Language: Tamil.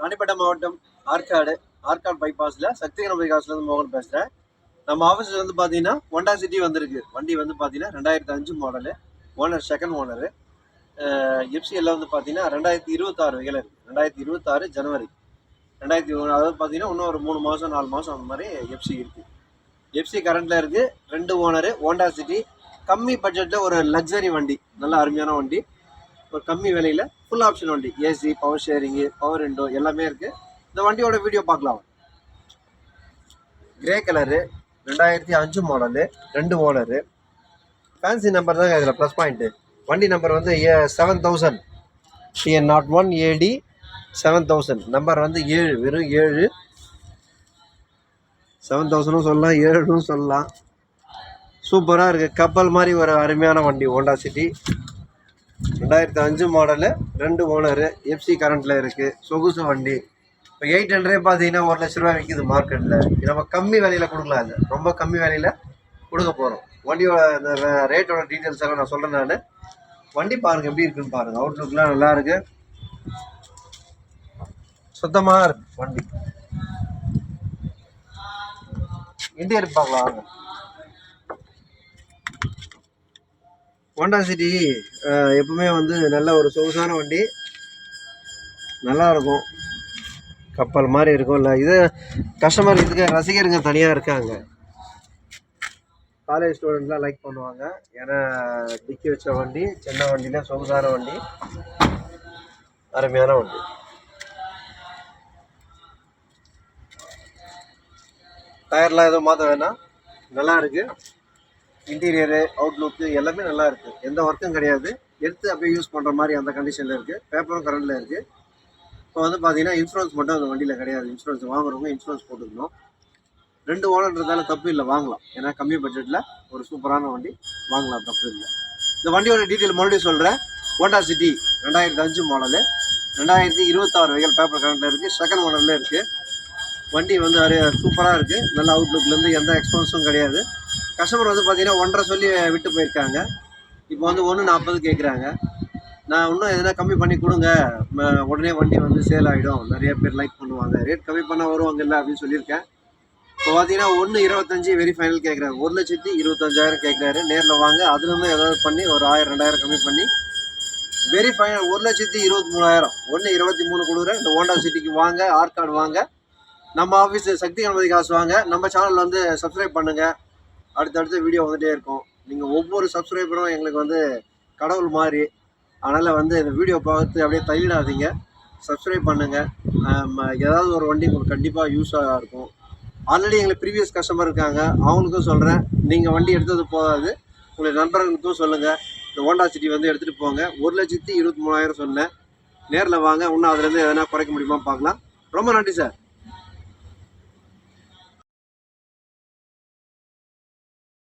ராணிப்பேட்டை மாவட்டம் ஆற்காடு பைபாஸில் சக்திகரம் பைபாஸ்லேருந்து மோகன் பேசுகிறேன். நம்ம ஆஃபீஸில் வந்து பார்த்தீங்கன்னா ஹோண்டா சிட்டி வந்திருக்கு. வண்டி வந்து பார்த்தீங்கன்னா 2005 மாடலு, ஓனர் செகண்ட் ஓனரு. எஃப்சிஎல்ல வந்து பார்த்தீங்கன்னா 2026 வகையில் இருக்குது. 2026 ஜனவரி 2001, அதாவது பார்த்தீங்கன்னா இன்னும் ஒரு 3 மாதம் 4 மாதம் அந்த மாதிரி எஃப்சி இருக்குது. எஃப்சி கரண்ட்டில் இருக்குது. 2 ஓனரு, ஹோண்டா சிட்டி. கம்மி பட்ஜெட்டில் ஒரு லக்ஸரி வண்டி, நல்ல அருமையான வண்டி. ஒரு கம்மி விலையில் ஃபுல் ஆப்ஷன் வண்டி, AC, power sharing, power window எல்லாமே இருக்குது. இந்த வண்டியோட வீடியோ பார்க்கலாம். Grey colour, 2005 model, 2 owner. Fancy number தாங்க இதில் ப்ளஸ் பாயிண்ட்டு. வண்டி நம்பர் வந்து 7000 TN01 AD 7000. நம்பர் வந்து 7, வெறும் 7. 7000 சொல்லலாம், 7 சொல்லலாம். சூப்பராக இருக்குது. கப்பல் மாதிரி ஒரு அருமையான வண்டி Honda city. 2005 model, 2 owner, FC கரண்ட்டில் இருக்குது. சொகுசு வண்டி. இப்போ 800 பார்த்தீங்கன்னா 1 லட்ச ரூபா விற்கிது மார்க்கெட்டில். நம்ம கம்மி விலையில் கொடுக்கலாம். அது ரொம்ப கம்மி விலையில் கொடுக்க போகிறோம். வண்டியோட இந்த ரேட்டோட டீட்டெயில்ஸ் எல்லாம் நான் சொல்கிறேன். நான் வண்டி பாருங்கள் எப்படி இருக்குன்னு பாருங்கள். அவுட்லுக்லாம் நல்லா இருக்குது, சுத்தமாக இருக்குது வண்டி. இன்டீரியர் பார்க்கலாம். ஹோண்டா சிட்டி எப்பவுமே வந்து நல்ல ஒரு சொகுசான வண்டி, நல்லா இருக்கும். கப்பல் மாதிரி இருக்கும். இல்லை இது கஸ்டமர், இதுக்கு ரசிகருங்க தனியாக இருக்காங்க. காலேஜ் ஸ்டூடெண்ட்லாம் லைக் பண்ணுவாங்க. ஏன்னா டிக்கி வச்ச வண்டி, சின்ன வண்டியில் சொகுசான வண்டி, அருமையான வண்டி. டயர்லாம் எதுவும் மாற்ற வேணாம், நல்லா இருக்குது. இன்டீரியரு, அவுட்லுக்கு எல்லாமே நல்லா இருக்குது. எந்த ஒர்க்கும் கிடையாது. எடுத்து அப்படியே யூஸ் பண்ணுற மாதிரி அந்த கண்டிஷனில் இருக்குது. பேப்பரும் கரண்டில் இருக்குது. இப்போ வந்து பார்த்தீங்கன்னா இன்சூரன்ஸ் மட்டும் அந்த வண்டியில் கிடையாது. இன்சூரன்ஸ் வாங்குறவங்க இன்சூரன்ஸ் போட்டுக்கணும். 2 ஓனர்ன்றதால தப்பு இல்லை, வாங்கலாம். ஏன்னா கம்மி பட்ஜெட்டில் ஒரு சூப்பரான வண்டி வாங்கலாம், தப்பு இல்லை. இந்த வண்டியோட டீட்டெயில் மறுபடியும் சொல்கிறேன். ஹோண்டா சிட்டி 2005 மாடலு, 2026 வகையில் பேப்பர் கரண்டில் இருக்குது. செகண்ட் ஓனரில் இருக்குது. வண்டி வந்து சூப்பராக இருக்குது. நல்ல அவுட்லுக்லேருந்து எந்த எக்ஸ்பென்ஸும் கிடையாது. கஸ்டமர் வந்து பார்த்தீங்கன்னா 1.5 சொல்லி விட்டு போயிருக்காங்க. இப்போ வந்து 1.40 கேட்குறாங்க. நான் இன்னும் எதனா கம்மி பண்ணி கொடுங்க, உடனே வண்டி வந்து சேல் ஆகிடும், நிறைய பேர் லைக் பண்ணுவாங்க, ரேட் கம்மி பண்ணால் வருவாங்க இல்லை அப்படின்னு சொல்லியிருக்கேன். இப்போ பார்த்தீங்கன்னா 1.25 வெரி ஃபைனல் கேட்குறாரு. 1,25,000 கேட்குறாரு. நேரில் வாங்க, அதுலேருந்து ஏதாவது பண்ணி ஒரு 1000 2000 கம்மி பண்ணி வெரி ஃபைனல் 1,23,000, 1.23 கொடுக்குறேன். இந்த ஹோண்டா சிட்டிக்கு வாங்க, ஆற்காடு வாங்க, நம்ம ஆஃபீஸ் சக்தி கணபதி காசு வாங்க. நம்ம சேனல் வந்து சப்ஸ்கிரைப் பண்ணுங்கள். அடுத்தடுத்த வீடியோ வந்துகிட்டே இருக்கும். நீங்கள் ஒவ்வொரு சப்ஸ்கிரைபரும் எங்களுக்கு வந்து கடவுள் மாதிரி. அதனால் வந்து இந்த வீடியோ பார்த்து அப்படியே தள்ளிடாதீங்க, சப்ஸ்கிரைப் பண்ணுங்கள். ஏதாவது ஒரு வண்டி உங்களுக்கு கண்டிப்பாக யூஸாக இருக்கும். ஆல்ரெடி எங்களுக்கு ப்ரீவியஸ் கஸ்டமர் இருக்காங்க, அவங்களுக்கும் சொல்கிறேன். நீங்கள் வண்டி எடுத்தது போதாது, உங்களுடைய நண்பர்களுக்கும் சொல்லுங்கள். இந்த ஹோண்டா சிட்டி வந்து எடுத்துகிட்டு போங்க. 1,23,000 சொன்னேன். நேரில் வாங்க, இன்னும் அதுலேருந்து எதனா குறைக்க முடியுமா பார்க்கலாம். ரொம்ப நன்றி சார்.